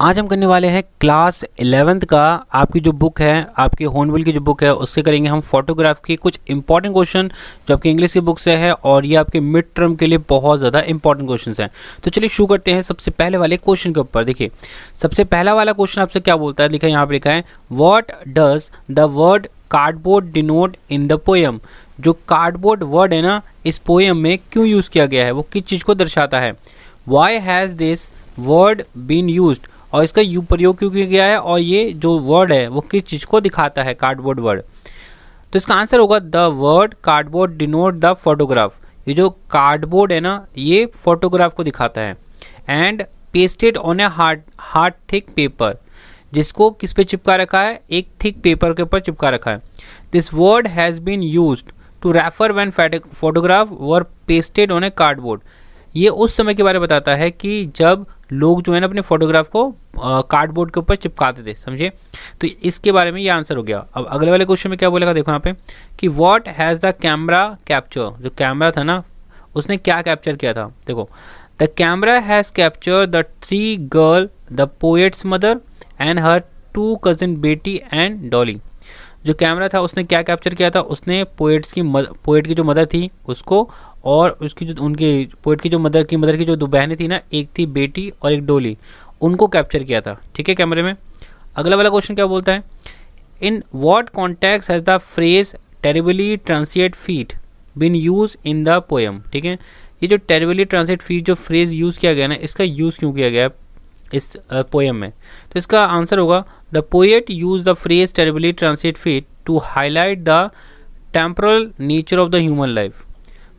आज हम करने वाले हैं क्लास 11th का आपकी जो बुक है, आपकी हॉर्नबिल की जो बुक है, उससे करेंगे हम फोटोग्राफ की कुछ इंपॉर्टेंट क्वेश्चन जो आपकी इंग्लिश की बुक से है और ये आपके मिड टर्म के लिए बहुत ज़्यादा इंपॉर्टेंट क्वेश्चन हैं। तो चलिए शुरू करते हैं सबसे पहले वाले क्वेश्चन के ऊपर। देखिए सबसे पहला वाला क्वेश्चन आपसे क्या बोलता है, लिखा है यहाँ पर, लिखा है what does the word cardboard denote in the poem. जो कार्डबोर्ड वर्ड है ना, इस पोएम में क्यों यूज़ किया गया है, वो किस चीज़ को दर्शाता है। Why has this word been used, और इसका प्रयोग क्यों किया गया है, और ये जो वर्ड है वो किस चीज़ को दिखाता है, कार्डबोर्ड वर्ड। तो इसका आंसर होगा the word cardboard denote the photograph. ये जो कार्डबोर्ड है ना, ये फोटोग्राफ को दिखाता है। And pasted on a hard thick paper, जिसको किस पे चिपका रखा है, एक थिक पेपर के ऊपर चिपका रखा है। This word has been used to refer when photograph were pasted on a cardboard. ये उस समय के बारे में बताता है कि जब लोग जो है ना अपने फोटोग्राफ को कार्डबोर्ड के ऊपर चिपकाते थे, समझे। तो इसके बारे में ये आंसर हो गया। अब अगले वाले क्वेश्चन में क्या बोलेगा, देखो यहाँ पे कि what has the camera capture. जो कैमरा था ना, उसने क्या कैप्चर किया था। देखो the camera has capture the 3 girl, the poets mother and her 2 cousin बेटी एंड डॉली। जो कैमरा था उसने क्या कैप्चर किया था, उसने पोएट की जो मदर थी उसको, और उसकी जो उनके पोएट की जो मदर की जो 2 बहनें थी ना, एक थी बेटी और एक डोली, उनको कैप्चर किया था, ठीक है, कैमरे में। अगला वाला क्वेश्चन क्या बोलता है, in what context has the phrase terribly transient feet been use in the poem. ठीक है, ये जो टेरिबली ट्रांसिएट फीट जो फ्रेज यूज़ किया गया ना, इसका यूज़ क्यों किया गया इस पोएम में। तो इसका आंसर होगा the poet use the phrase terribly transient feet to highlight the temporal nature of the human life.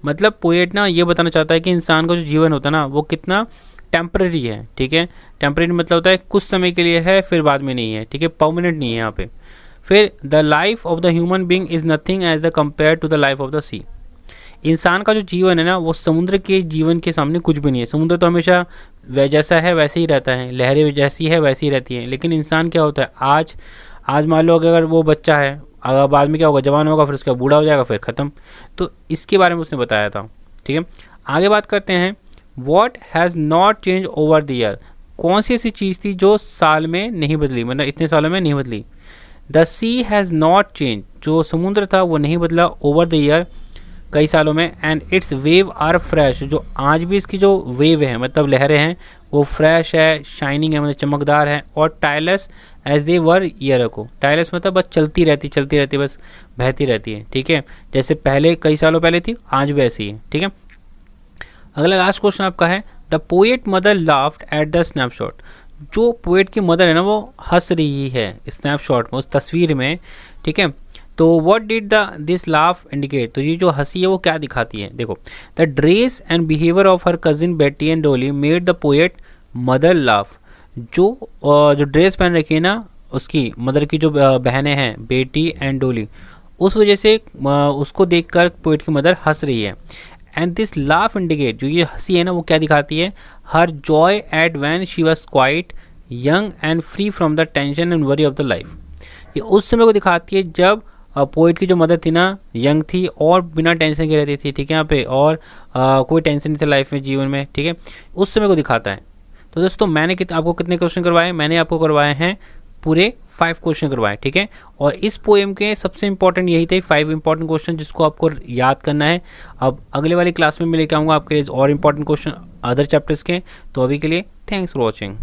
मतलब पोएट ना ये बताना चाहता है कि इंसान का जो जीवन होता है ना, वो कितना टेम्पररी है। ठीक है, टेम्पररी मतलब होता है कुछ समय के लिए है, फिर बाद में नहीं है, ठीक है, परमानेंट नहीं है यहाँ पे। फिर the life of the human being is nothing as the compare to the life of the sea. इंसान का जो जीवन है ना, वो समुद्र के जीवन के सामने कुछ भी नहीं है। समुद्र तो हमेशा जैसा है वैसे ही रहता है, लहरें जैसी है वैसी ही रहती हैं। लेकिन इंसान क्या होता है, आज मान लो अगर वो बच्चा है, अगर बाद में क्या होगा, जवान होगा, फिर उसका बूढ़ा हो जाएगा, फिर ख़त्म। तो इसके बारे में उसने बताया था, ठीक है। आगे बात करते हैं, what has not change over the year. कौन सी ऐसी चीज़ थी जो साल में नहीं बदली, मतलब इतने सालों में नहीं बदली। The sea has not change, जो समुद्र था वो नहीं बदला ओवर द ईयर, कई सालों में। And its wave are fresh, जो आज भी इसकी जो वेव है, मतलब लहरें हैं, वो फ्रेश है, शाइनिंग है, मतलब चमकदार है, और tireless as they were year ago. Tireless मतलब बस चलती रहती, बस बहती रहती है, ठीक है, जैसे पहले कई सालों पहले थी, आज भी ऐसी है, ठीक है। अगला लास्ट क्वेश्चन आपका है, the poet mother laughed at the snapshot. जो पोएट की मदर है ना, वो हंस रही है स्नैपशॉट में, उस तस्वीर में, ठीक है। तो what did this laugh indicate. तो ये जो हंसी है वो क्या दिखाती है, देखो the dress and behaviour of her cousin बेटी एंड डोली made the poet mother laugh. जो ड्रेस पहन रखी है ना उसकी मदर की जो बहनें हैं, बेटी एंड डोली, उस वजह से उसको देखकर पोएट की मदर हंस रही है। एंड दिस लाफ इंडिकेट, जो ये हंसी है ना, वो क्या दिखाती है, her joy at when she was quite young and free from the tension and worry of the life. ये उस समय को दिखाती है जब पोइट की जो मदर थी ना, यंग थी और बिना टेंशन के रहती थी, ठीक है, यहाँ पे, और कोई टेंशन नहीं था लाइफ में, जीवन में, ठीक है, उस समय को दिखाता है। तो दोस्तों मैंने आपको कितने क्वेश्चन करवाए, मैंने आपको करवाए हैं पूरे 5 क्वेश्चन करवाए, ठीक है। और इस पोएम के सबसे इंपॉर्टेंट यही थे 5 इंपॉर्टेंट क्वेश्चन जिसको आपको याद करना है। अब अगले वाली क्लास में मैं लेके आऊँगा आपके लिए और इंपॉर्टेंट क्वेश्चन अदर चैप्टर्स के। तो अभी के लिए थैंक्स फॉर वॉचिंग।